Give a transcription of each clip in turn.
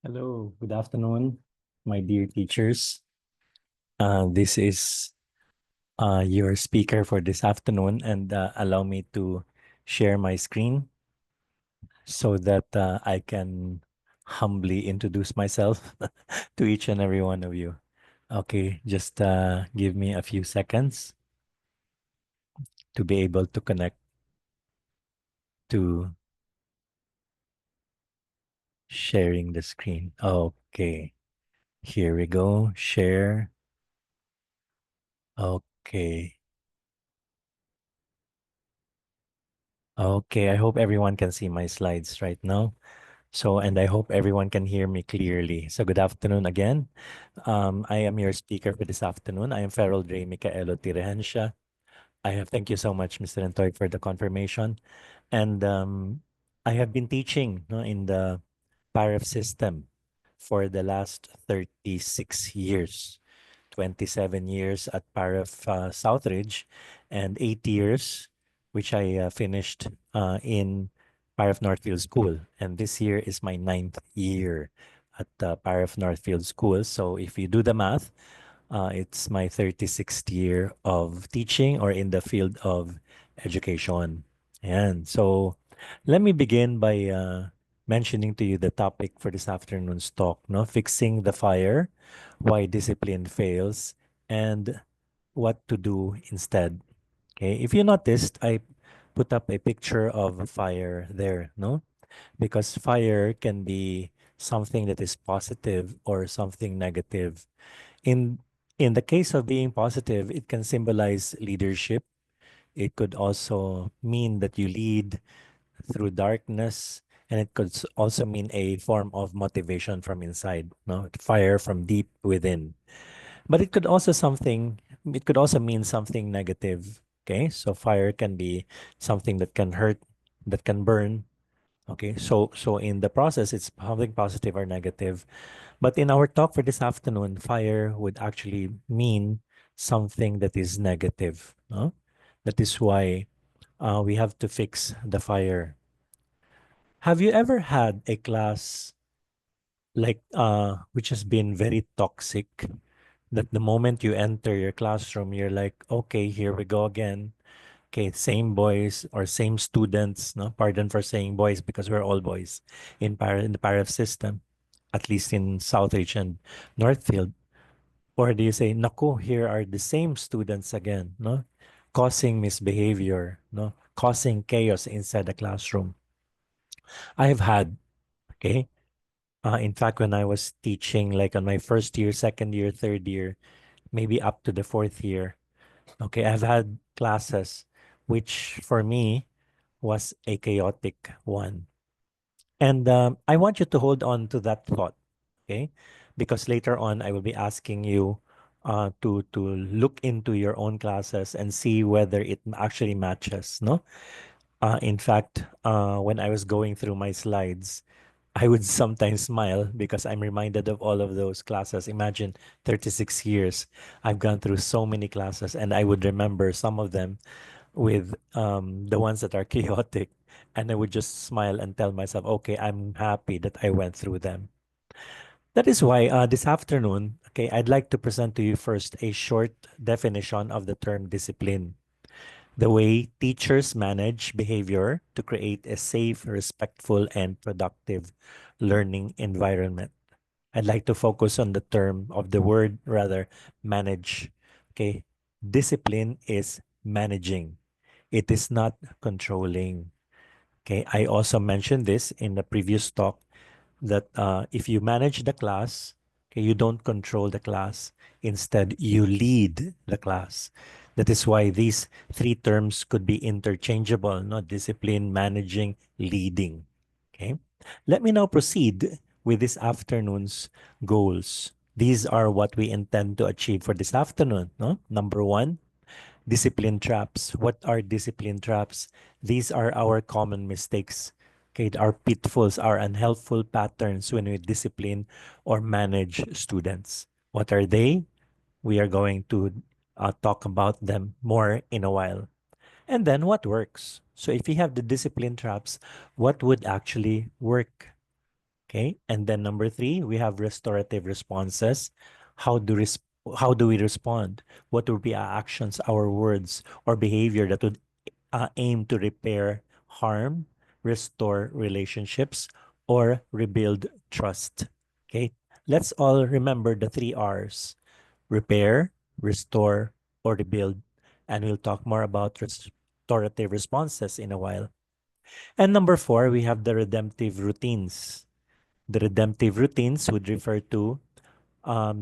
Hello, good afternoon, my dear teachers. This is your speaker for this afternoon, and allow me to share my screen so that I can humbly introduce myself to each and every one of you. Okay, just give me a few seconds to be able to connect to sharing the screen. Okay, here we go. Share. Okay. Okay, I hope everyone can see my slides right now. And I hope everyone can hear me clearly. So, good afternoon again. I am your speaker for this afternoon. I am Feral Dre Micaelo Regencia. Thank you so much, Mr. Antoy, for the confirmation. And I have been teaching no, in the PARF system for the last 36 years. 27 years at Paraf Southridge, and 8 years, which I finished in Paraf Northfield School. And this year is my ninth year at Paraf Northfield School. So if you do the math, it's my 36th year of teaching or in the field of education. And so let me begin by mentioning to you the topic for this afternoon's talk, no? Fixing the fire, why discipline fails, and what to do instead. Okay, if you noticed, I put up a picture of a fire there, no? Because fire can be something that is positive or something negative. In in the case of being positive, it can symbolize leadership. It could also mean that you lead through darkness, and it could also mean a form of motivation from inside, no? Fire from deep within. But it could also mean something negative. Okay, so fire can be something that can hurt, that can burn. Okay, so in the process, it's something positive or negative. But in our talk for this afternoon, fire would actually mean something that is negative. No? That is why we have to fix the fire. Have you ever had a class like which has been very toxic? That the moment you enter your classroom, you're like, okay, here we go again. Okay, same boys or same students. No, pardon for saying boys because we're all boys in the paraf system, at least in Southridge and Northfield. Or do you say, naku, here are the same students again, no? Causing misbehavior, no? Causing chaos inside the classroom. I have had, okay? In fact, when I was teaching, like on my first year, second year, third year, maybe up to the fourth year, okay, I've had classes which for me was a chaotic one. And I want you to hold on to that thought, okay? Because later on, I will be asking you to look into your own classes and see whether it actually matches, no? In fact, when I was going through my slides, I would sometimes smile because I'm reminded of all of those classes. Imagine 36 years. I've gone through so many classes, and I would remember some of them with the ones that are chaotic. And I would just smile and tell myself, okay, I'm happy that I went through them. That is why this afternoon, okay, I'd like to present to you first a short definition of the term discipline, the way teachers manage behavior to create a safe, respectful, and productive learning environment. I'd like to focus on the term of the word rather, manage. Okay, discipline is managing. It is not controlling. Okay, I also mentioned this in the previous talk that if you manage the class, okay, you don't control the class. Instead, you lead the class. That is why these three terms could be interchangeable, not discipline, managing, leading. Okay. Let me now proceed with this afternoon's goals. These are what we intend to achieve for this afternoon. No? Number one, discipline traps. What are discipline traps? These are our common mistakes. Okay, our pitfalls, our unhelpful patterns when we discipline or manage students. What are they? We are going to talk about them more in a while. And then what works? So if we have the discipline traps, what would actually work? Okay. And then number three, we have restorative responses. How do res- how do we respond? What would be our actions, our words, or behavior that would aim to repair harm, restore relationships, or rebuild trust? Okay. Let's all remember the three R's: repair, restore, or rebuild. And we'll talk more about restorative responses in a while. And number four, we have the redemptive routines. The redemptive routines would refer to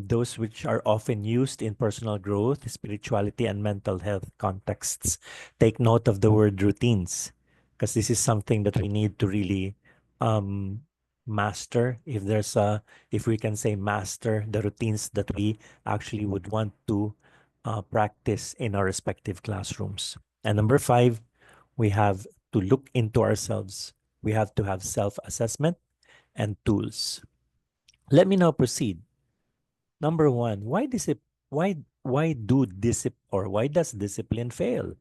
those which are often used in personal growth, spirituality, and mental health contexts. Take note of the word routines, because this is something that we need to really um, master. If we can say master the routines that we actually would want to practice in our respective classrooms. And number five, we have to look into ourselves. We have to have self-assessment and tools. Let me now proceed. Number one, why does discipline fail?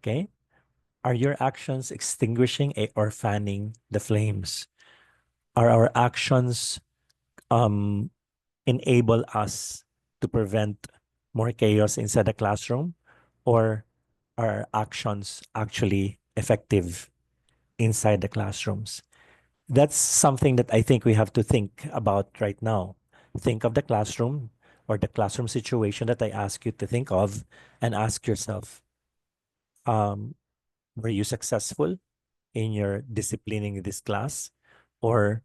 Okay. Are your actions extinguishing or fanning the flames? Are our actions um enable us to prevent more chaos inside the classroom? Or are actions actually effective inside the classrooms? That's something that I think we have to think about right now. Think of the classroom or the classroom situation that I ask you to think of, and ask yourself, um, were you successful in your disciplining this class? Or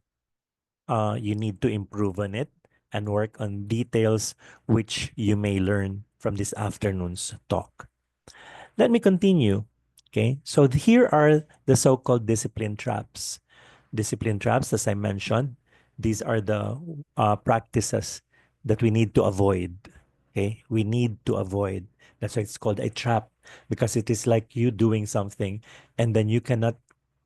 you need to improve on it and work on details which you may learn from this afternoon's talk. Let me continue. Okay, so here are the so-called discipline traps. Discipline traps, as I mentioned, these are the practices that we need to avoid. Okay, we need to avoid. That's why it's called a trap, because it is like you doing something and then you cannot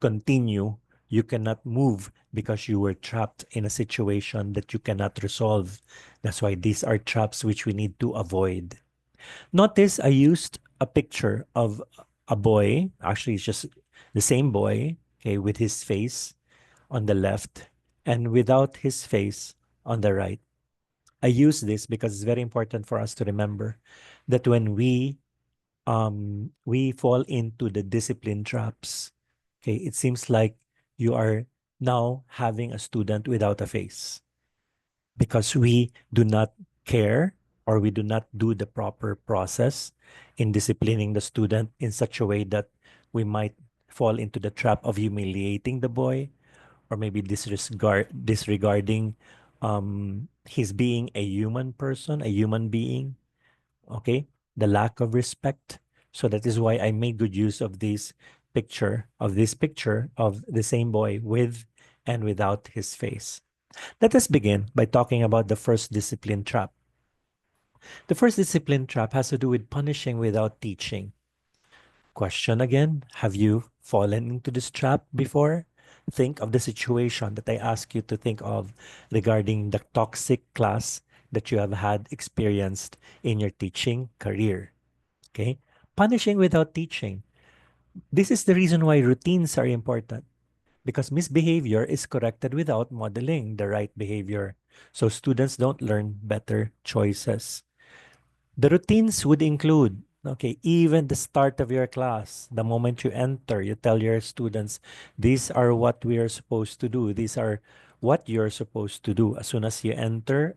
continue, you cannot move because you were trapped in a situation that you cannot resolve. That's why these are traps which we need to avoid. Notice I used a picture of a boy. Actually, it's just the same boy, okay, with his face on the left and without his face on the right. I use this because it's very important for us to remember that when we fall into the discipline traps, okay, it seems like you are now having a student without a face, because we do not care, or we do not do the proper process in disciplining the student in such a way that we might fall into the trap of humiliating the boy, or maybe disregarding his being a human person, a human being. Okay, the lack of respect. So that is why I made good use of this picture of the same boy with and without his face. Let us begin by talking about the first discipline trap. The first discipline trap has to do with punishing without teaching. Question again: have you fallen into this trap before? Think of the situation that I ask you to think of regarding the toxic class that you have had experienced in your teaching career. Okay? Punishing without teaching. This is the reason why routines are important, because misbehavior is corrected without modeling the right behavior. So students don't learn better choices. The routines would include, okay, even the start of your class, the moment you enter, you tell your students, these are what we are supposed to do. These are what you're supposed to do. As soon as you enter,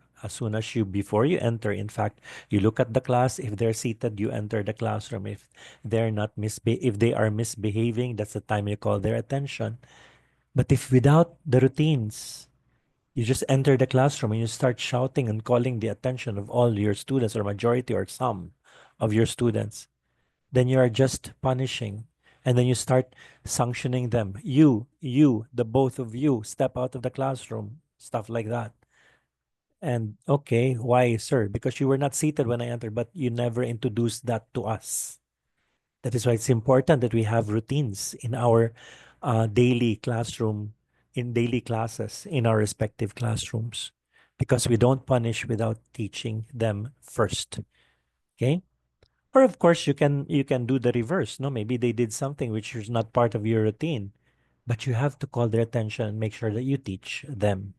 before you enter, in fact, you look at the class. If they're seated, you enter the classroom. If they are misbehaving, that's the time you call their attention. But if without the routines, you just enter the classroom and you start shouting and calling the attention of all your students, or majority or some of your students, then you are just punishing. And then you start sanctioning them. The both of you, step out of the classroom, stuff like that. And okay, why, sir? Because you were not seated when I entered, but you never introduced that to us. That is why it's important that we have routines in our daily classroom, in daily classes, in our respective classrooms, because we don't punish without teaching them first. Okay. Or of course, you can do the reverse. No, maybe they did something which is not part of your routine. but you have to call their attention and make sure that you teach them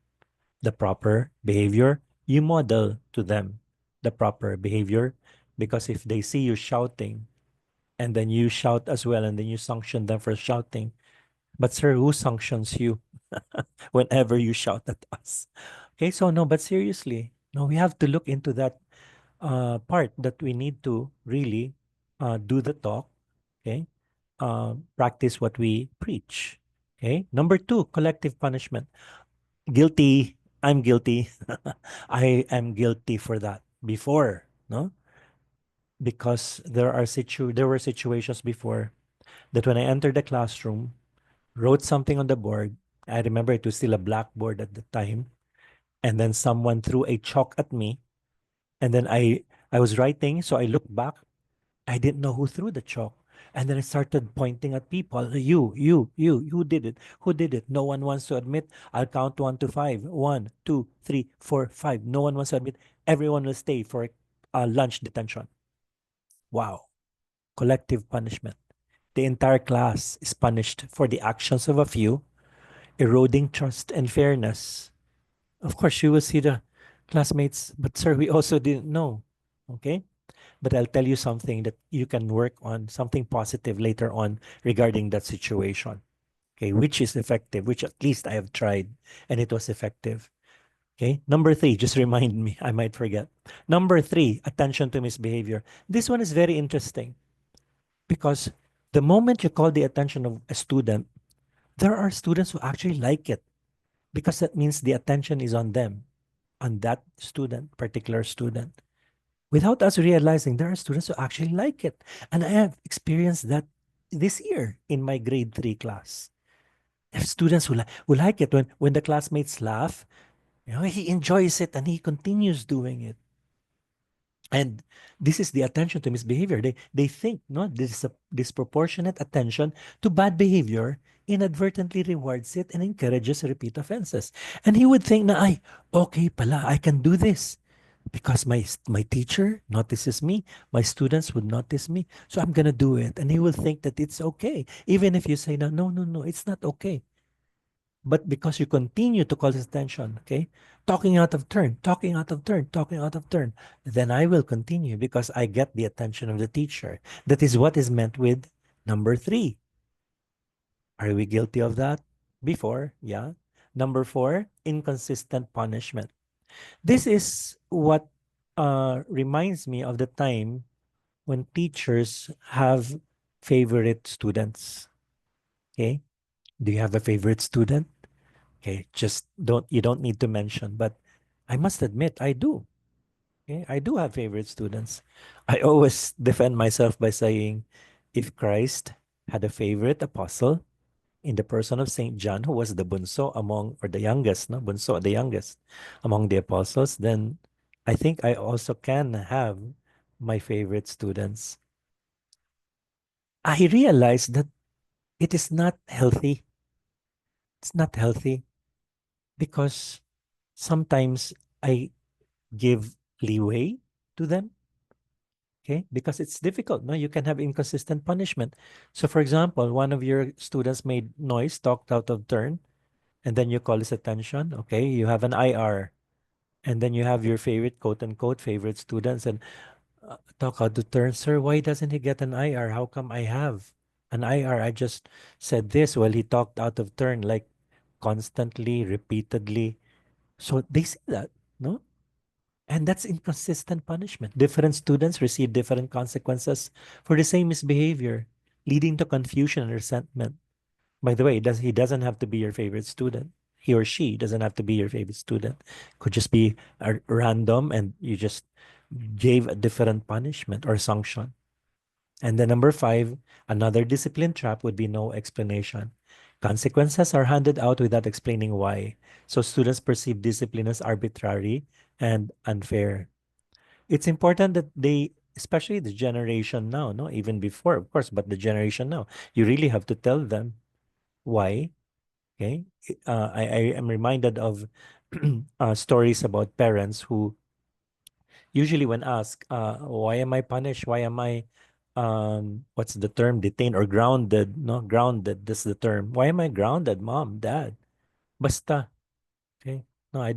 the proper behavior. You model to them the proper behavior, because if they see you shouting and then you shout as well and then you sanction them for shouting, but sir, who sanctions you whenever you shout at us? Okay, so no, but seriously, no, we have to look into that part that we need to really do the talk, okay? Practice what we preach. Okay. Number two, collective punishment. Guilty. I'm guilty. I am guilty for that before, no? Because there were situations before that when I entered the classroom, wrote something on the board. I remember it was still a blackboard at the time, and then someone threw a chalk at me, and then I was writing, so I looked back. I didn't know who threw the chalk. And then I started pointing at people. You, who did it? Who did it? No one wants to admit. I'll count 1 to 5. 1, 2, 3, 4, 5. No one wants to admit. Everyone will stay for lunch detention. Wow. Collective punishment. The entire class is punished for the actions of a few, eroding trust and fairness. Of course, you will see the classmates, but sir, we also didn't know. Okay? But I'll tell you something that you can work on, something positive later on regarding that situation. Okay, which is effective, which at least I have tried and it was effective. Okay, number three, just remind me, I might forget. Number three, attention to misbehavior. This one is very interesting because the moment you call the attention of a student, there are students who actually like it because that means the attention is on them, on that student, particular student. Without us realizing, there are students who actually like it. And I have experienced that this year in my grade 3 class. There are students who like it when the classmates laugh, he enjoys it and he continues doing it. And this is the attention to misbehavior. They think, no, this is a disproportionate attention to bad behavior inadvertently rewards it and encourages repeat offenses. And he would think na, ay, okay pala, I can do this because my teacher notices me, my students would notice me, so I'm gonna do it. And he will think that it's okay, even if you say no, it's not okay. But because you continue to call his attention, okay, talking out of turn, talking out of turn, talking out of turn, then I will continue because I get the attention of the teacher. That is what is meant with number three. Are we guilty of that? Before, yeah. Number four, inconsistent punishment. This is what reminds me of the time when teachers have favorite students. Okay. Do you have a favorite student? Okay. Just you don't need to mention, but I must admit, I do. Okay. I do have favorite students. I always defend myself by saying, if Christ had a favorite apostle, in the person of Saint John, who was the bunso among, or the youngest, no, bunso, the youngest among the apostles, then I think I also can have my favorite students. I realized that it is not healthy. It's not healthy because sometimes I give leeway to them. Okay, because it's difficult. No, you can have inconsistent punishment. So, for example, one of your students made noise, talked out of turn, and then you call his attention. Okay, you have an IR, and then you have your favorite, quote unquote, favorite students, and talk out the turn. Sir, why doesn't he get an IR? How come I have an IR? I just said this while he talked out of turn, like constantly, repeatedly. So they see that, no? And that's inconsistent punishment. Different students receive different consequences for the same misbehavior, leading to confusion and resentment. By the way, he doesn't have to be your favorite student. He or she doesn't have to be your favorite student. Could just be random and you just gave a different punishment or sanction. And then number five, another discipline trap would be no explanation. Consequences are handed out without explaining why. So students perceive discipline as arbitrary and unfair. It's important that they, especially the generation now, no, even before, of course, but the generation now, you really have to tell them why. Okay. I am reminded of stories about parents who usually, when asked, why am I punished? Why am I what's the term? Detained or grounded? No, grounded. That's the term. Why am I grounded, mom, dad? Basta. Okay. No,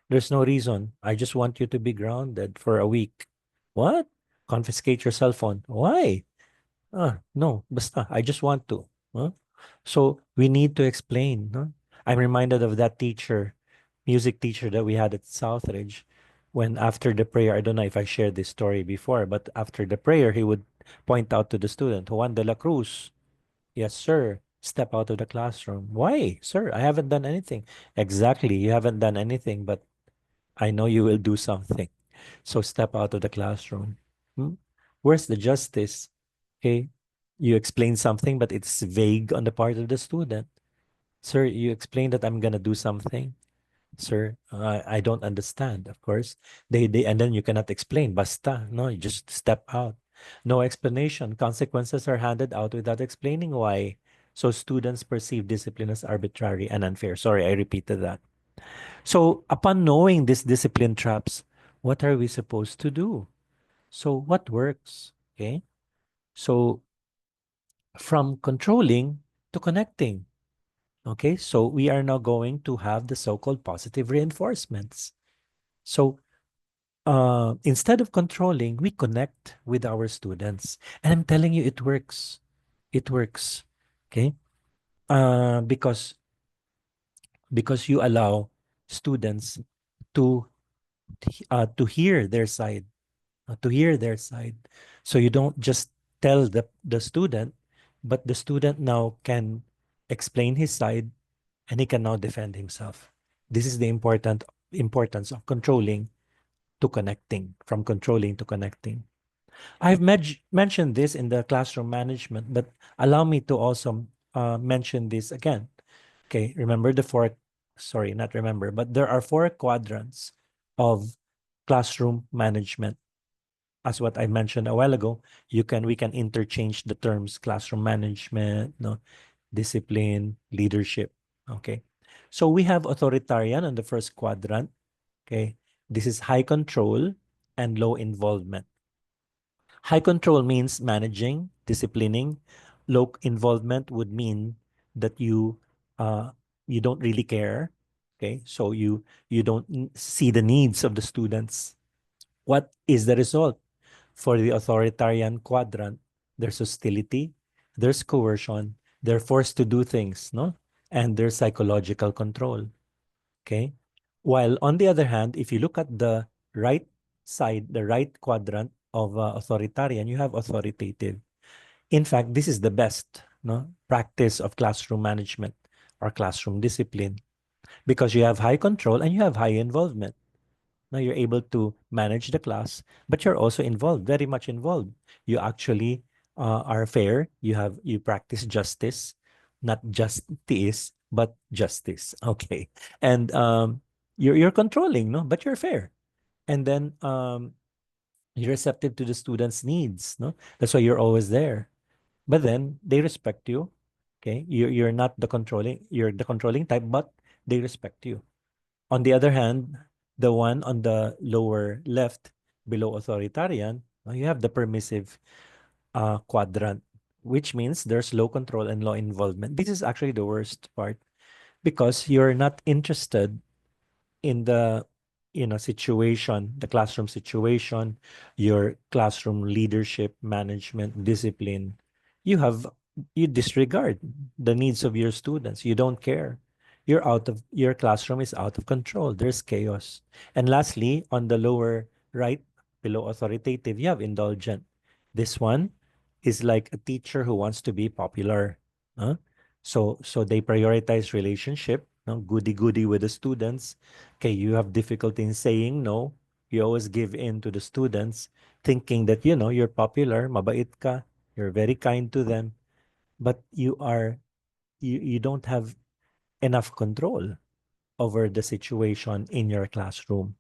there's no reason. I just want you to be grounded for a week. What? Confiscate your cell phone. Why? No, basta. I just want to. Huh? So we need to explain. Huh? I'm reminded of that teacher, music teacher that we had at Southridge, when after the prayer, I don't know if I shared this story before, but after the prayer, he would point out to the student, Juan de la Cruz, yes, sir, step out of the classroom. Why, sir? I haven't done anything. Exactly, you haven't done anything, but I know you will do something. So step out of the classroom. Hmm? Where's the justice? Okay. You explain something, but it's vague on the part of the student. Sir, you explained that I'm gonna do something. Sir, I don't understand, of course. And then you cannot explain. Basta. No, you just step out. No explanation. Consequences are handed out without explaining why. So students perceive discipline as arbitrary and unfair. Sorry, I repeated that. So, upon knowing these discipline traps, what are we supposed to do? So, what works? Okay. So, from controlling to connecting. Okay. So, we are now going to have the so called positive reinforcements. So, instead of controlling, we connect with our students. And I'm telling you, it works. It works. Okay. Because you allow students to to hear their side, to hear their side. So you don't just tell the student, but the student now can explain his side and he can now defend himself. This is the importance of controlling to connecting, from controlling to connecting. I've mentioned this in the classroom management, but allow me to also mention this again. Okay, remember the four, sorry, not remember, but there are four quadrants of classroom management. As what I mentioned a while ago, we can interchange the terms classroom management, no, discipline, leadership. Okay. So we have authoritarian on the first quadrant. Okay. This is high control and low involvement. High control means managing, disciplining. Low involvement would mean that uh you don't really care. Okay. So you don't see the needs of the students. What is the result? For the authoritarian quadrant, there's hostility, there's coercion, they're forced to do things, no? And there's psychological control. Okay. While on the other hand, if you look at the right side, the right quadrant of authoritarian, you have authoritative. In fact, this is the best, no, practice of classroom management or classroom discipline, because you have high control and you have high involvement. Now you're able to manage the class, but you're also involved, very much involved. You actually are fair. You practice justice, not justice, but justice. Okay, and you're controlling, no, but you're fair. And then you're receptive to the students' needs, no. That's why you're always there. But then they respect you. Okay, you're not the controlling. You're the controlling type, but they respect you. On the other hand, the one on the lower left below authoritarian, you have the permissive quadrant, which means there's low control and low involvement. This is actually the worst part because you're not interested in the situation, the classroom situation, your classroom leadership, management, discipline. You have you disregard the needs of your students. You don't care. Your classroom is out of control. There's chaos. And lastly, on the lower right, below authoritative, you have indulgent. This one is like a teacher who wants to be popular. Huh? So they prioritize relationship, no, goody goody with the students. Okay, you have difficulty in saying no. You always give in to the students, thinking that you're popular, mabait ka, you're very kind to them, but you don't have enough control over the situation in your classroom.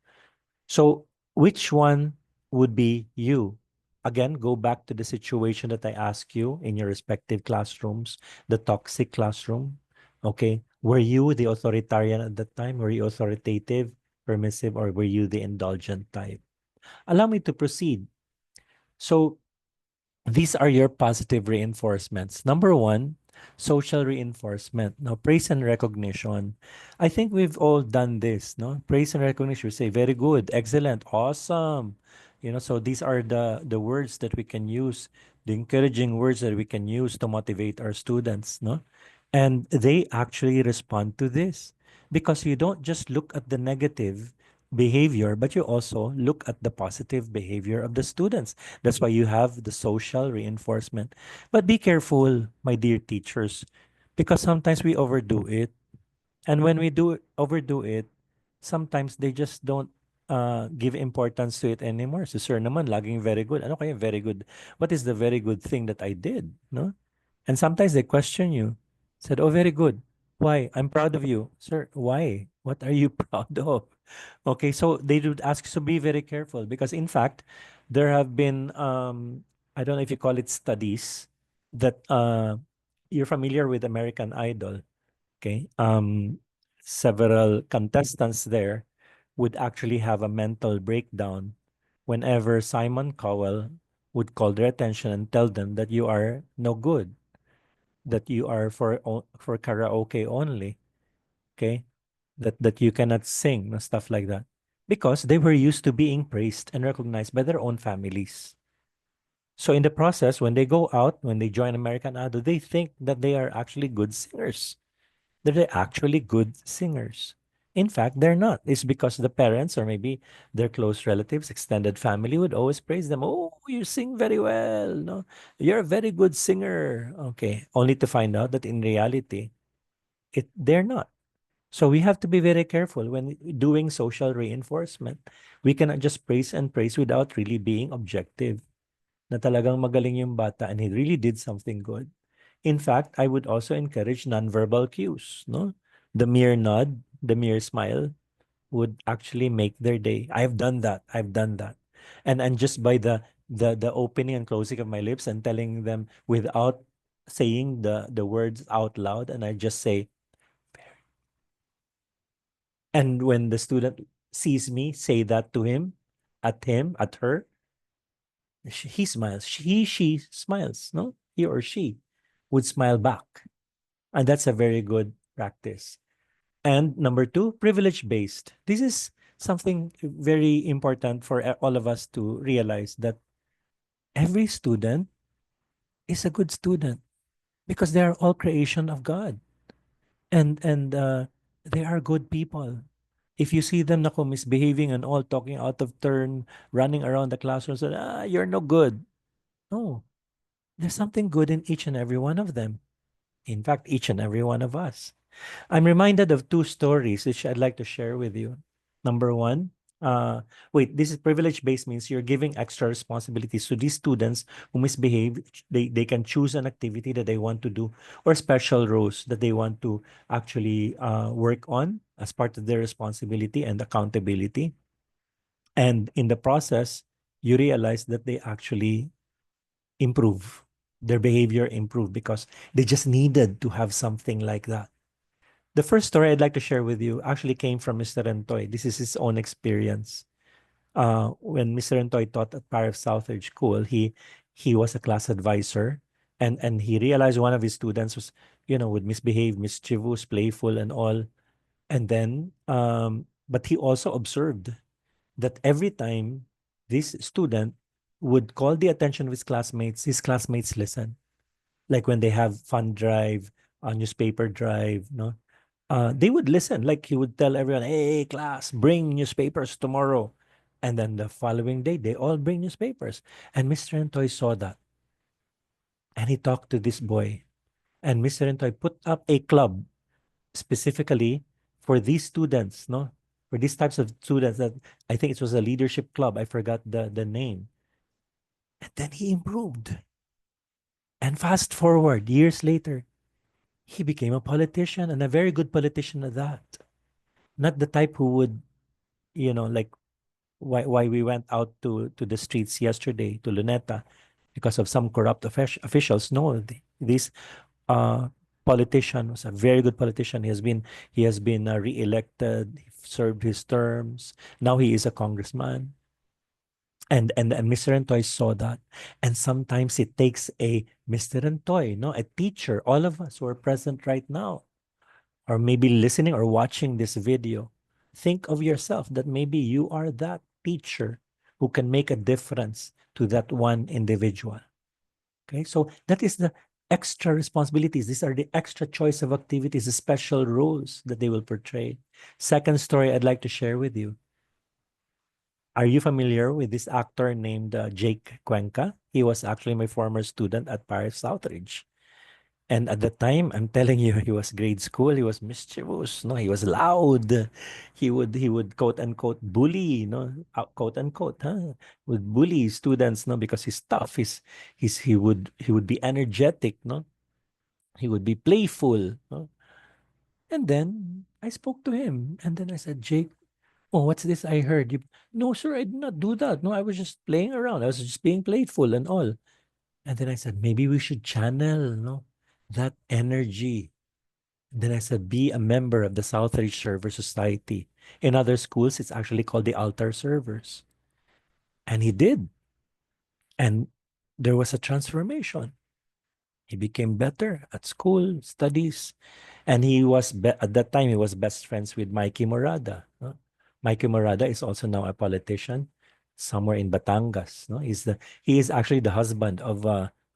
So, which one would be you? Again, go back to the situation that I asked you in your respective classrooms, the toxic classroom. Okay. Were you the authoritarian at that time? Were you authoritative, permissive, or were you the indulgent type? Allow me to proceed. So, These are your positive reinforcements. Number one, social reinforcement. No, praise and recognition. I think we've all done this. No, praise and recognition. We say very good, excellent, awesome. So these are the words that we can use, the encouraging words that we can use to motivate our students. No, and they actually respond to this because you don't just look at the negative behavior, but you also look at the positive behavior of the students. That's why you have the social reinforcement. But be careful, my dear teachers, because sometimes we overdo it. And when we do overdo it, sometimes they just don't give importance to it anymore. So, sir naman, laging very good. Ano kaya very good? What is the very good thing that I did? No? And sometimes they question you. Said, oh, very good. Why? I'm proud of you. Sir, why? What are you proud of? Okay, so they would ask you to be very careful because, in fact, there have been, I don't know if you call it studies, that you're familiar with American Idol. Okay. Several contestants there would actually have a mental breakdown whenever Simon Cowell would call their attention and tell them that you are no good, that you are for karaoke only. Okay. That you cannot sing and stuff like that. Because they were used to being praised and recognized by their own families. So in the process, when they go out, when they join American Idol, they think that they are actually good singers. They're actually good singers. In fact, they're not. It's because the parents or maybe their close relatives, extended family would always praise them. Oh, you sing very well. No, you're a very good singer. Okay. Only to find out that in reality, they're not. So we have to be very careful when doing social reinforcement. We cannot just praise and praise without really being objective. Na talagang magaling yung bata and he really did something good. In fact, I would also encourage nonverbal cues, no? The mere nod, the mere smile would actually make their day. I've done that. I've done that. And just by the opening and closing of my lips and telling them without saying the words out loud, and I just say, and when the student sees me say that to him, at her, he smiles. She smiles, no? He or she would smile back. And that's a very good practice. And number two, privilege based. This is something very important for all of us to realize that every student is a good student because they are all creation of God. And they are good people. If you see them nako misbehaving and all talking out of turn, running around the classroom, so, you're no good. No, there's something good in each and every one of them. In fact, each and every one of us. I'm reminded of two stories which I'd like to share with you. Number one, this is privilege based means you're giving extra responsibilities to these students who misbehave. They can choose an activity that they want to do or special roles that they want to actually work on as part of their responsibility and accountability. And in the process, you realize that they actually improve. Their behavior improve because they just needed to have something like that. The first story I'd like to share with you actually came from Mr. Rentoy. This is his own experience. When Mr. Rentoy taught at Paris Southridge School, he was a class advisor, and he realized one of his students was, would misbehave, mischievous, playful, and all. And then, but he also observed that every time this student would call the attention of his classmates listen. Like when they have fun drive, newspaper drive, no, they would listen. Like he would tell everyone, "Hey, class, bring newspapers tomorrow." And then the following day, they all bring newspapers. And Mr. Entoy saw that. And he talked to this boy. And Mr. Entoy put up a club specifically for these students, no? For these types of students that I think it was a leadership club. I forgot the name. And then he improved. And fast forward, years later, he became a politician and a very good politician at that. Not the type who would, like why we went out to the streets yesterday to Luneta because of some corrupt officials. No, this uh politician was a very good politician. He has been re-elected. He served his terms. Now he is a congressman. And Mr. Antoy saw that. And sometimes it takes a Mr. Antoy, no, a teacher, all of us who are present right now, or maybe listening or watching this video. Think of yourself that maybe you are that teacher who can make a difference to that one individual. Okay, so that is the extra responsibilities. These are the extra choice of activities, the special roles that they will portray. Second story I'd like to share with you. Are you familiar with this actor named Jake Cuenca? He was actually my former student at Paris Southridge. And at the time, I'm telling you, he was grade school. He was mischievous. No, he was loud. He would quote unquote bully. No, quote unquote, huh? Would bully students. No, because he's tough. He would be energetic. No, he would be playful. No? And then I spoke to him, and then I said, Jake, oh, what's this I heard? You, no, sir, I did not do that. No, I was just playing around. I was just being playful and all. And then I said, maybe we should channel, no, that energy. Then I said, be a member of the Southridge Server Society. In other schools, it's actually called the Altar Servers. And he did. And there was a transformation. He became better at school, studies. And at that time, he was best friends with Mikey Morada. No? Mikey Morada is also now a politician somewhere in Batangas. No? He is actually the husband of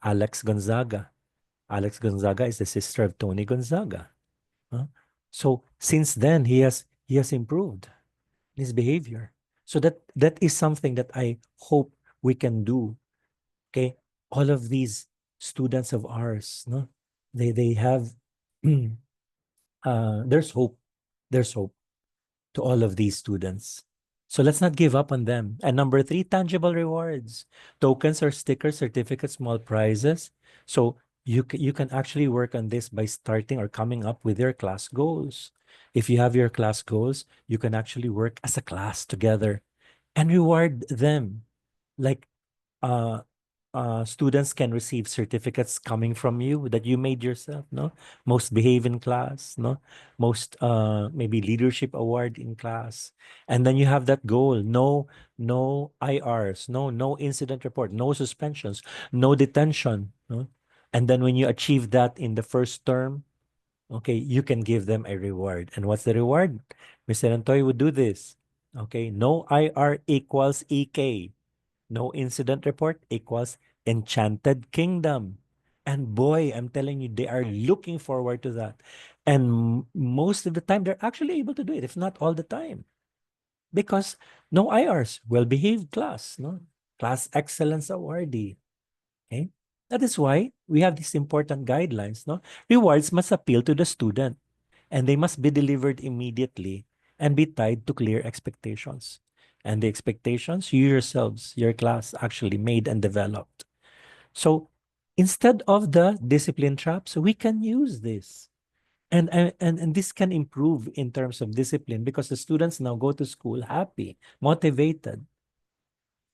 Alex Gonzaga. Alex Gonzaga is the sister of Tony Gonzaga. Huh? So since then, he has improved his behavior. So that is something that I hope we can do. Okay, all of these students of ours, no, they have there's hope. There's hope to all of these students. So let's not give up on them. And number three, tangible rewards, tokens or stickers, certificates, small prizes. So you can actually work on this by starting or coming up with your class goals. If you have your class goals, you can actually work as a class together and reward them. Like uh students can receive certificates coming from you that you made yourself, no? Most behave in class, no? Most maybe leadership award in class. And then you have that goal, no IRs, no incident report, no suspensions, no detention, no? And then when you achieve that in the first term, okay, you can give them a reward. And what's the reward? Mr. Antoy would do this. Okay, no IR equals EK. No incident report equals Enchanted Kingdom. And boy, I'm telling you, they are looking forward to that. And most of the time, they're actually able to do it, if not all the time. Because no IRs, well-behaved class, no? Class Excellence Awardee. Okay? That is why we have these important guidelines, no? Rewards must appeal to the student, and they must be delivered immediately and be tied to clear expectations. And the expectations you yourselves, your class, actually made and developed. So instead of the discipline traps, we can use this. And this can improve in terms of discipline because the students now go to school happy, motivated.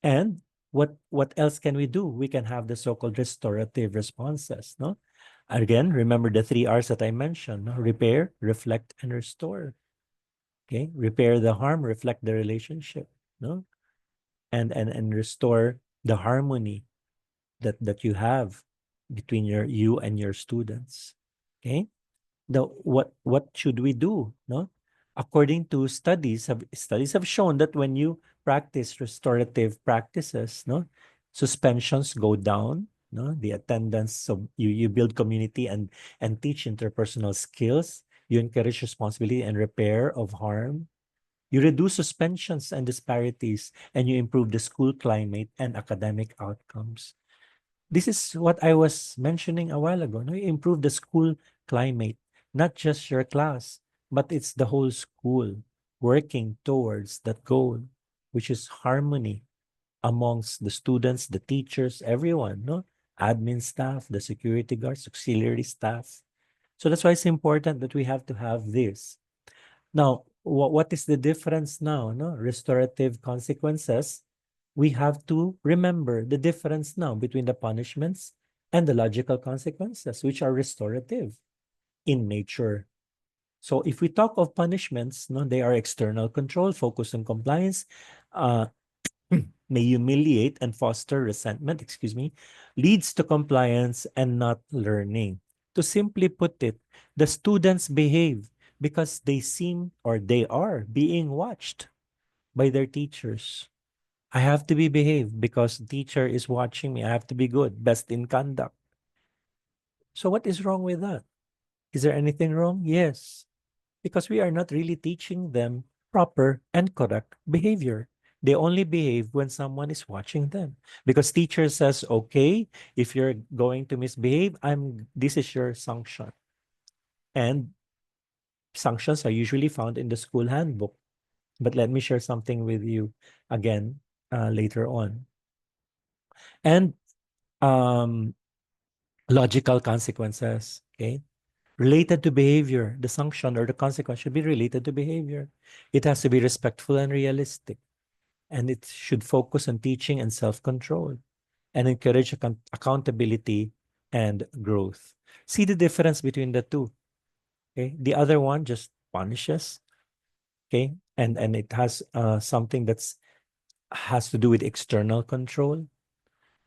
And what else can we do? We can have the so-called restorative responses, no? Again, remember the 3 R's that I mentioned, no? Repair, reflect, and restore. Okay, repair the harm, reflect the relationship, no, and restore the harmony that you have between you and your students. Okay, what should we do? No, according to studies have shown that when you practice restorative practices, no, suspensions go down. No, the attendance. So you build community and teach interpersonal skills. You encourage responsibility and repair of harm. You reduce suspensions and disparities, and you improve the school climate and academic outcomes. This is what I was mentioning a while ago. No? You improve the school climate, not just your class, but it's the whole school working towards that goal, which is harmony amongst the students, the teachers, everyone, no? Admin staff, the security guards, auxiliary staff. So that's why it's important that we have to have this. Now, what is the difference now? No, restorative consequences. We have to remember the difference now between the punishments and the logical consequences, which are restorative in nature. So if we talk of punishments, no, they are external control, focus on compliance. Uh, may humiliate and foster resentment, leads to compliance and not learning. To simply put it, the students behave because they seem or they are being watched by their teachers. I have to be behaved because the teacher is watching me. I have to be good, best in conduct. So what is wrong with that? Is there anything wrong? Yes, because we are not really teaching them proper and correct behavior. They only behave when someone is watching them. Because teacher says, okay, if you're going to misbehave, this is your sanction. And sanctions are usually found in the school handbook. But let me share something with you again later on. And um, logical consequences, okay? Related to behavior, the sanction or the consequence should be related to behavior. It has to be respectful and realistic. And it should focus on teaching and self-control and encourage accountability and growth. See the difference between the two. Okay, the other one just punishes. Okay, and it has something that's has to do with external control.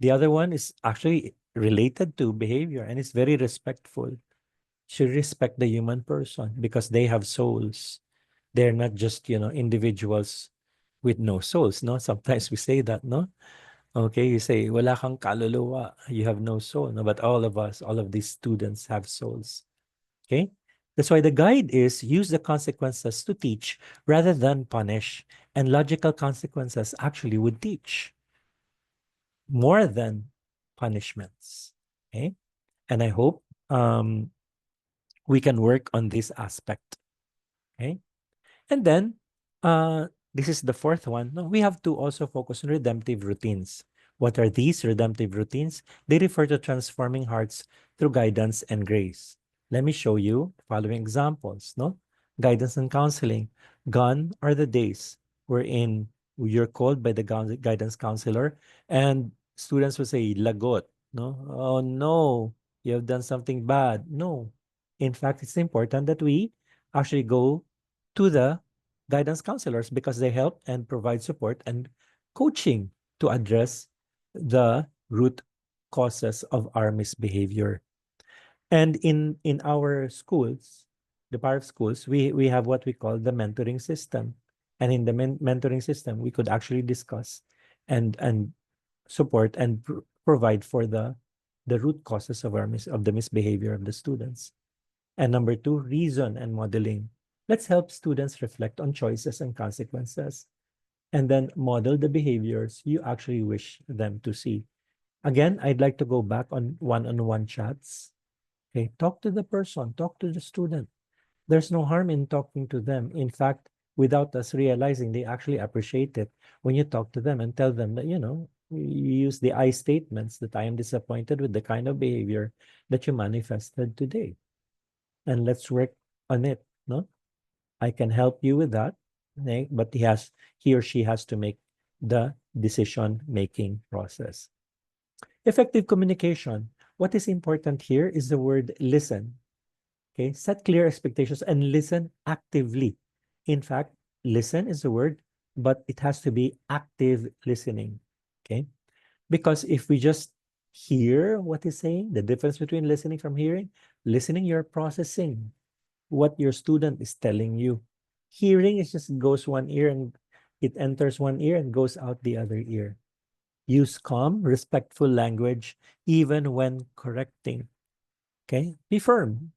The other one is actually related to behavior and it's very respectful. Should respect the human person because they have souls. They're not just individuals with no souls. No, sometimes we say that. No, okay, you say wala kang kaluluwa, you have no soul. No, but all of us, all of these students have souls. Okay, that's why the guide is use the consequences to teach rather than punish, and logical consequences actually would teach more than punishments. Okay, and I hope we can work on this aspect. Okay. And then, this is the fourth one. No, we have to also focus on redemptive routines. What are these redemptive routines? They refer to transforming hearts through guidance and grace. Let me show you the following examples. No, guidance and counseling. Gone are the days wherein you're called by the guidance counselor, and students will say, "Lagot." No, oh no, you have done something bad. No, in fact, it's important that we actually go to the guidance counselors because they help and provide support and coaching to address the root causes of our misbehavior. And in our schools, the power of schools, we have what we call the mentoring system. And in the mentoring system, we could actually discuss and support and provide for the root causes of of the misbehavior of the students. And number two, reason and modeling. Let's help students reflect on choices and consequences, and then model the behaviors you actually wish them to see. Again, I'd like to go back on one-on-one chats. Okay, talk to the person, talk to the student. There's no harm in talking to them. In fact, without us realizing, they actually appreciate it when you talk to them and tell them that, you use the I statements that I am disappointed with the kind of behavior that you manifested today. And let's work on it. No, I can help you with that, okay? But he or she has to make the decision making process. Effective communication. What is important here is the word listen. Okay, set clear expectations and listen actively. In fact, listen is the word, but it has to be active listening. Okay, because if we just hear what he's saying, the difference between listening from hearing, listening, you're processing what your student is telling you. Hearing is just goes one ear and it enters one ear and goes out the other ear. Use calm, respectful language even when correcting. Okay? Be firm,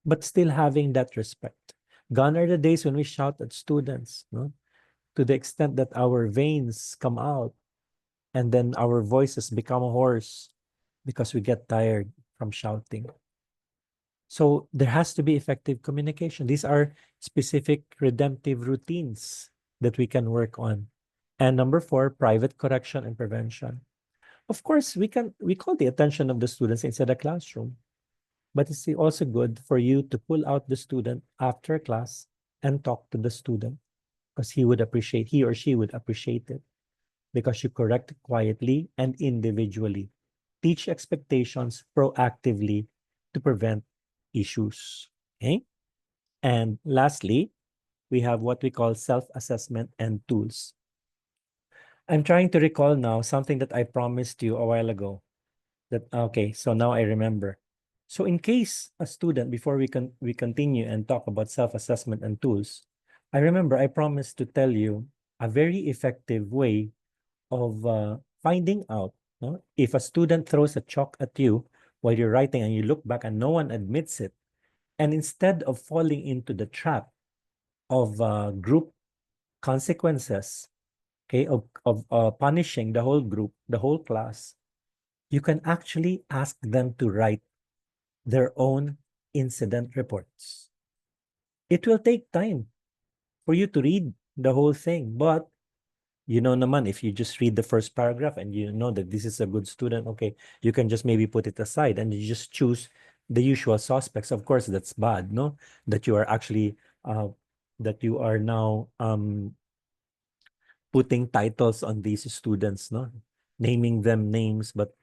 but still having that respect. Gone are the days when we shout at students, no? To the extent that our veins come out and then our voices become hoarse because we get tired from shouting. So there has to be effective communication. These are specific redemptive routines that we can work on. And number four, private correction and prevention. Of course, we call the attention of the students inside the classroom, but it's also good for you to pull out the student after class and talk to the student because he or she would appreciate it because you correct quietly and individually. Teach expectations proactively to prevent issues. Okay. And lastly, we have what we call self assessment and tools. I'm trying to recall now something that I promised you a while ago. That okay, so now I remember. So in case a student, before we continue and talk about self-assessment and tools, I remember I promised to tell you a very effective way of finding out, no, if a student throws a chalk at you while you're writing and you look back and no one admits it, and instead of falling into the trap of group consequences, okay, of punishing the whole group, the whole class, you can actually ask them to write their own incident reports. It will take time for you to read the whole thing, but you know naman, if you just read the first paragraph and you know that this is a good student, okay, you can just maybe put it aside and you just choose the usual suspects. Of course, that's bad, no? That you are actually that you are now putting titles on these students, no? Naming them names, but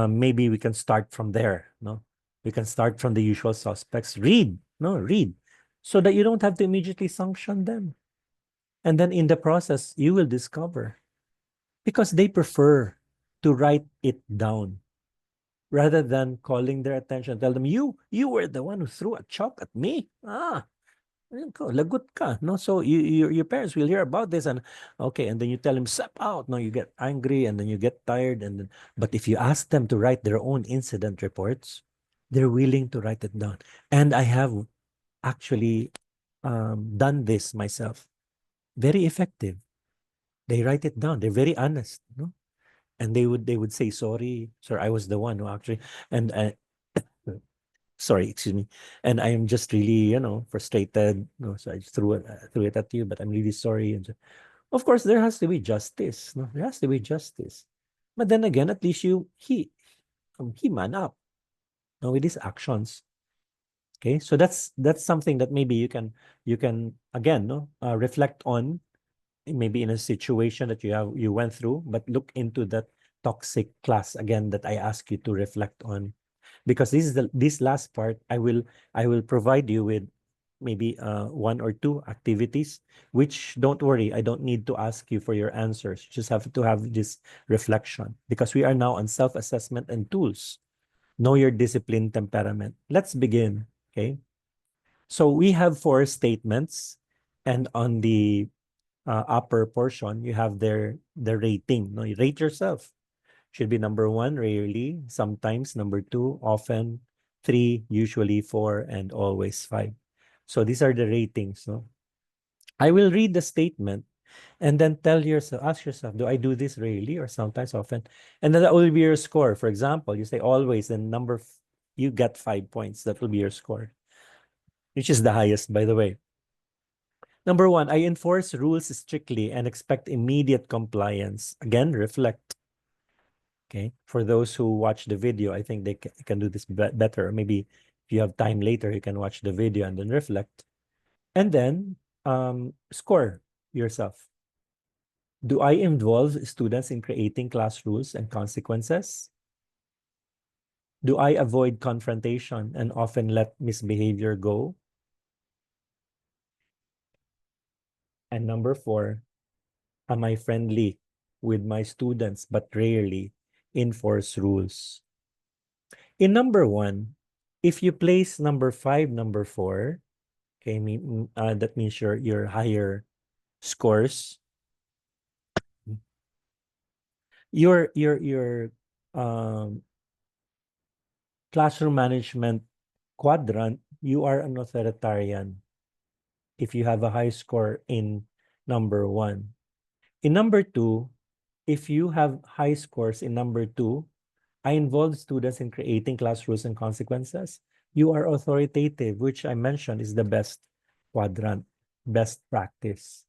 maybe we can start from there, no? We can start from the usual suspects. Read, no, read, so that you don't have to immediately sanction them. And then in the process, you will discover because they prefer to write it down rather than calling their attention. Tell them, you were the one who threw a chalk at me. Ayun ko, lagot ka, no? So your parents will hear about this and okay, and then you tell them, step out. No, you get angry and then you get tired. And then, but if you ask them to write their own incident reports, they're willing to write it down. And I have actually done this myself. Very effective. They write it down. They're very honest, no? And they would say, sorry, sir, I was the one who actually, and sorry, excuse me. And I am just really, frustrated. No, so I just threw it at you, but I'm really sorry. And of course, there has to be justice. No, there has to be justice. But then again, at least he man up, no, with his actions. Okay, so that's something that maybe you can again, no, reflect on, maybe in a situation that you went through, but look into that toxic class again that I ask you to reflect on, because this last part I will provide you with maybe one or two activities, which don't worry, I don't need to ask you for your answers. You just have to have this reflection, because we are now on self-assessment and tools. Know your discipline temperament. Let's begin. Okay, so we have four statements, and on the upper portion you have their rating. No, you rate yourself. Should be number one, rarely, sometimes, number two, often, three, usually, four, and always five. So these are the ratings. No, I will read the statement and then ask yourself, do I do this rarely or sometimes, often? And then that will be your score. For example, you say always, then you get 5 points. That will be your score, which is the highest, by the way. Number one, I enforce rules strictly and expect immediate compliance. Again, reflect. Okay. For those who watch the video, I think they can do this better. Maybe if you have time later, you can watch the video and then reflect. And then score yourself. Do I involve students in creating class rules and consequences? Do I avoid confrontation and often let misbehavior go? And number four, am I friendly with my students but rarely enforce rules? In number one, if you place number five, number four, okay, that means your higher scores. Your um, classroom management quadrant, you are an authoritarian if you have a high score in number one. In number two, if you have high scores in number two, I involve students in creating class rules and consequences. You are authoritative, which I mentioned is the best quadrant, best practice.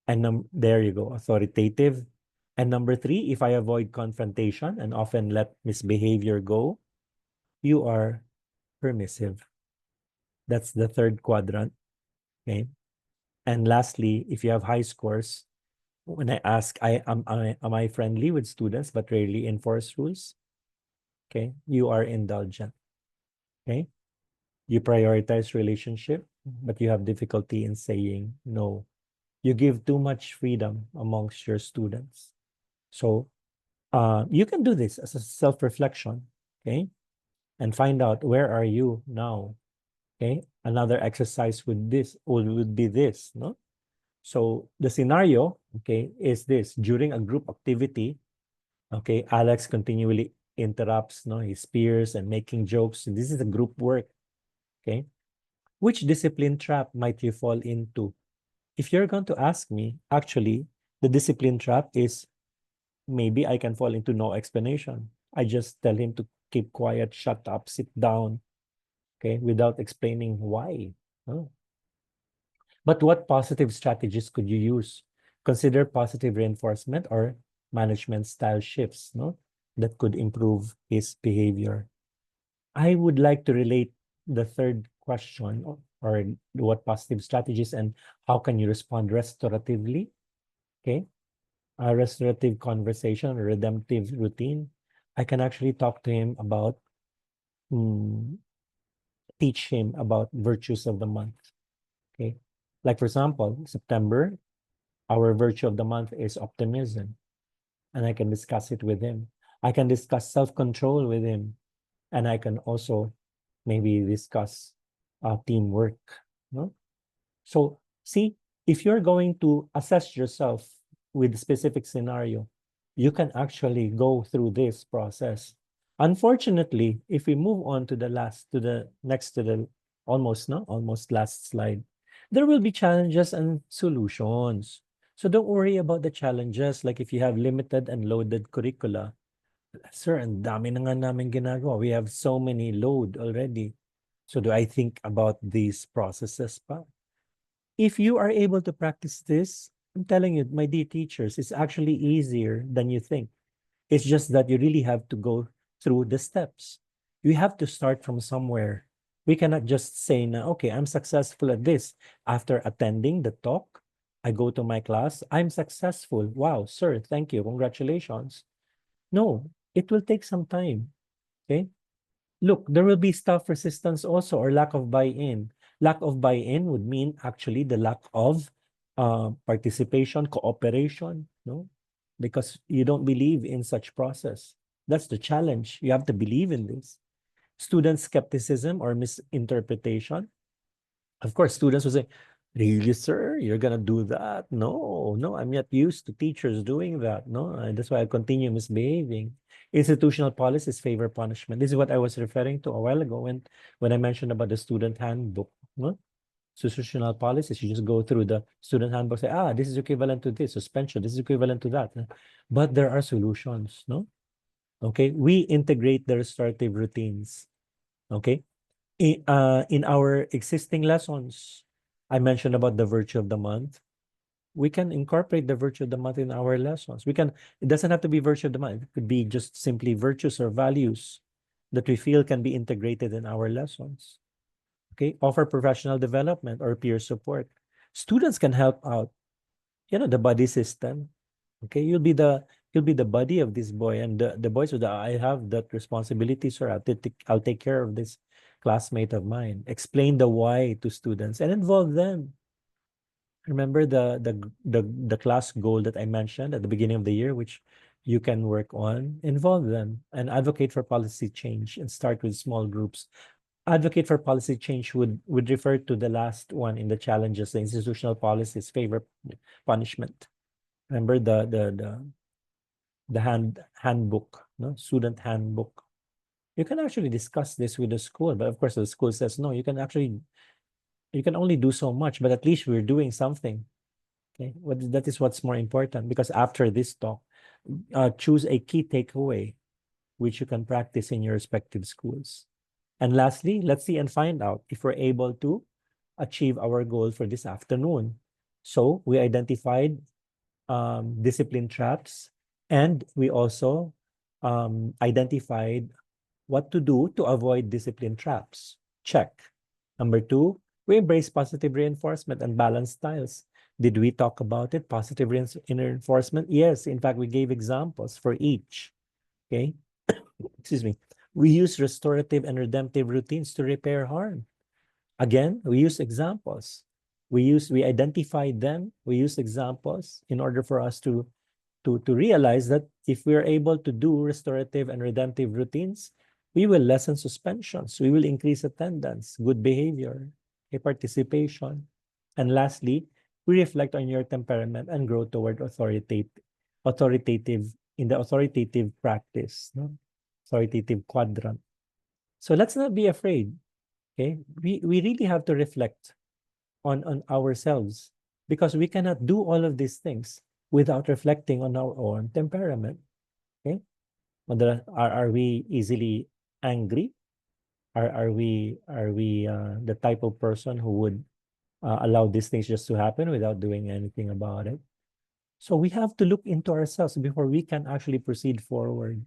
And there you go, authoritative. And number three, if I avoid confrontation and often let misbehavior go, you are permissive. That's the third quadrant. Okay. And lastly, if you have high scores, when I ask, am I friendly with students but rarely enforce rules? Okay, you are indulgent. Okay, you prioritize relationship, but you have difficulty in saying no. You give too much freedom amongst your students. So you can do this as a self-reflection, okay? And find out, where are you now? Okay. Another exercise would be this, no? So the scenario, okay, is this: during a group activity, okay, Alex continually interrupts, no, his peers and making jokes. This is a group work, okay? Which discipline trap might you fall into? If you're going to ask me, actually, the discipline trap is, maybe I can fall into no explanation. I just tell him to keep quiet, shut up, sit down, okay, without explaining why. No? But what positive strategies could you use? Consider positive reinforcement or management style shifts, no, that could improve his behavior. I would like to relate the third question, or what positive strategies and how can you respond restoratively? Okay. A restorative conversation, a redemptive routine. I can actually talk to him about, mm, teach him about virtues of the month. Okay. Like, for example, September, our virtue of the month is optimism, and I can discuss it with him. I can discuss self-control with him, and I can also maybe discuss teamwork. No? So see, if you're going to assess yourself with a specific scenario, you can actually go through this process. Unfortunately, if we move on to the next, to the almost last slide, there will be challenges and solutions. So don't worry about the challenges. Like, if you have limited and loaded curricula, sir, ang dami na nga namin ginagawa. We have so many load already. So do I think about these processes pa? If you are able to practice this, I'm telling you, my dear teachers, it's actually easier than you think. It's just that you really have to go through the steps. You have to start from somewhere. We cannot just say, na, okay, I'm successful at this. After attending the talk, I go to my class, I'm successful. Wow, sir, thank you. Congratulations. No, it will take some time. Okay. Look, there will be staff resistance also, or lack of buy-in. Lack of buy-in would mean actually the lack of participation, cooperation, no? Because you don't believe in such process. That's the challenge. You have to believe in this. Student skepticism or misinterpretation. Of course, students will say, really, sir, you're going to do that? No, no, I'm not used to teachers doing that. No, and that's why I continue misbehaving. Institutional policies favor punishment. This is what I was referring to a while ago when I mentioned about the student handbook. No? Institutional policies, you just go through the student handbook, say, this is equivalent to this, suspension, this is equivalent to that. But there are solutions, no? Okay, we integrate the restorative routines. Okay, in our existing lessons, I mentioned about the virtue of the month. We can incorporate the virtue of the month in our lessons. It doesn't have to be virtue of the month. It could be just simply virtues or values that we feel can be integrated in our lessons. Okay, offer professional development or peer support. Students can help out, the buddy system. Okay, you'll be the buddy of this boy, and the boys would, I have that responsibility, sir. I'll take care of this classmate of mine. Explain the why to students and involve them. Remember the class goal that I mentioned at the beginning of the year, which you can work on. Involve them and advocate for policy change, and start with small groups. Advocate for policy change would refer to the last one in the challenges. The institutional policies favor punishment. Remember the handbook, no, student handbook. You can actually discuss this with the school, but of course the school says no. You can only do so much, but at least we're doing something. Okay, that is what's more important, because after this talk, choose a key takeaway which you can practice in your respective schools. And lastly, let's see and find out if we're able to achieve our goal for this afternoon. So we identified discipline traps, and we also identified what to do to avoid discipline traps. Check. Number two, we embrace positive reinforcement and balanced styles. Did we talk about it? Positive reinforcement? Yes. In fact, we gave examples for each. Okay. Excuse me. We use restorative and redemptive routines to repair harm. Again, we use examples. we identified them, we use examples in order for us to realize that if we are able to do restorative and redemptive routines, we will lessen suspensions, we will increase attendance, good behavior, okay, participation. And lastly, we reflect on your temperament and grow toward authoritative in the authoritative practice, no? Authoritative quadrant. So let's not be afraid. Okay, we really have to reflect on ourselves, because we cannot do all of these things without reflecting on our own temperament. Okay, are we easily angry? Are we the type of person who would allow these things just to happen without doing anything about it? So we have to look into ourselves before we can actually proceed forward.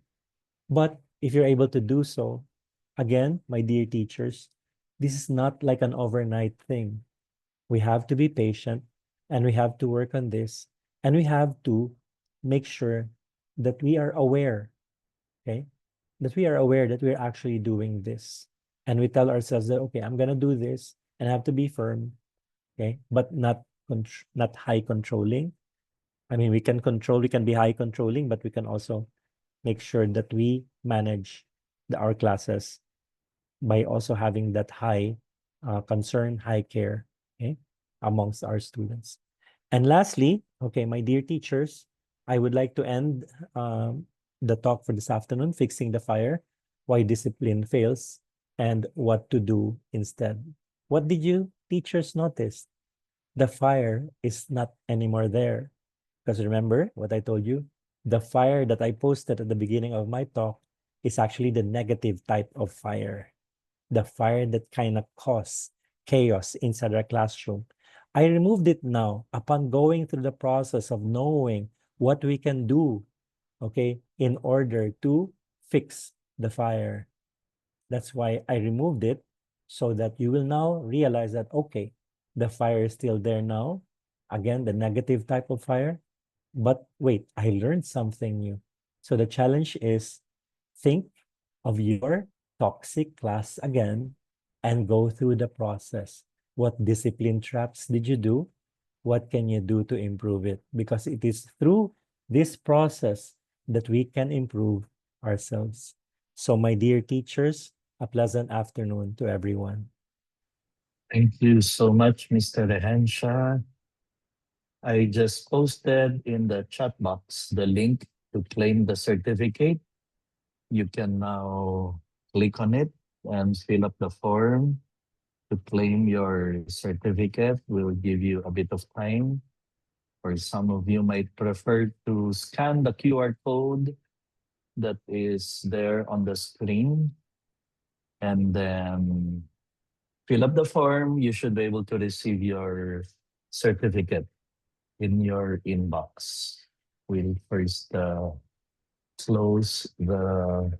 But if you're able to do so, again, my dear teachers, this is not like an overnight thing. We have to be patient, and we have to work on this, and we have to make sure that we are aware, okay? That we are aware that we're actually doing this. And we tell ourselves that, okay, I'm going to do this and I have to be firm, okay? But not high controlling. I mean, we can be high controlling, but we can also make sure that we manage our classes by also having that high concern, high care, okay, amongst our students. And lastly, okay, my dear teachers, I would like to end the talk for this afternoon, fixing the fire, why discipline fails, and what to do instead. What did you teachers notice? The fire is not anymore there. Because remember what I told you? The fire that I posted at the beginning of my talk is actually the negative type of fire, the fire that kind of caused chaos inside our classroom. I removed it now upon going through the process of knowing what we can do, okay, in order to fix the fire. That's why I removed it, so that you will now realize that, okay, the fire is still there now. Again, the negative type of fire. But wait, I learned something new. So the challenge is, think of your toxic class again and go through the process. What discipline traps did you do? What can you do to improve it? Because it is through this process that we can improve ourselves. So, my dear teachers, a pleasant afternoon to everyone. Thank you so much, Mr. Regencia. I just posted in the chat box the link to claim the certificate. You can now click on it and fill up the form to claim your certificate. We'll give you a bit of time, or some of you might prefer to scan the QR code that is there on the screen and then fill up the form. You should be able to receive your certificate in your inbox. We'll first close the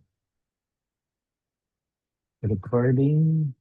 recording.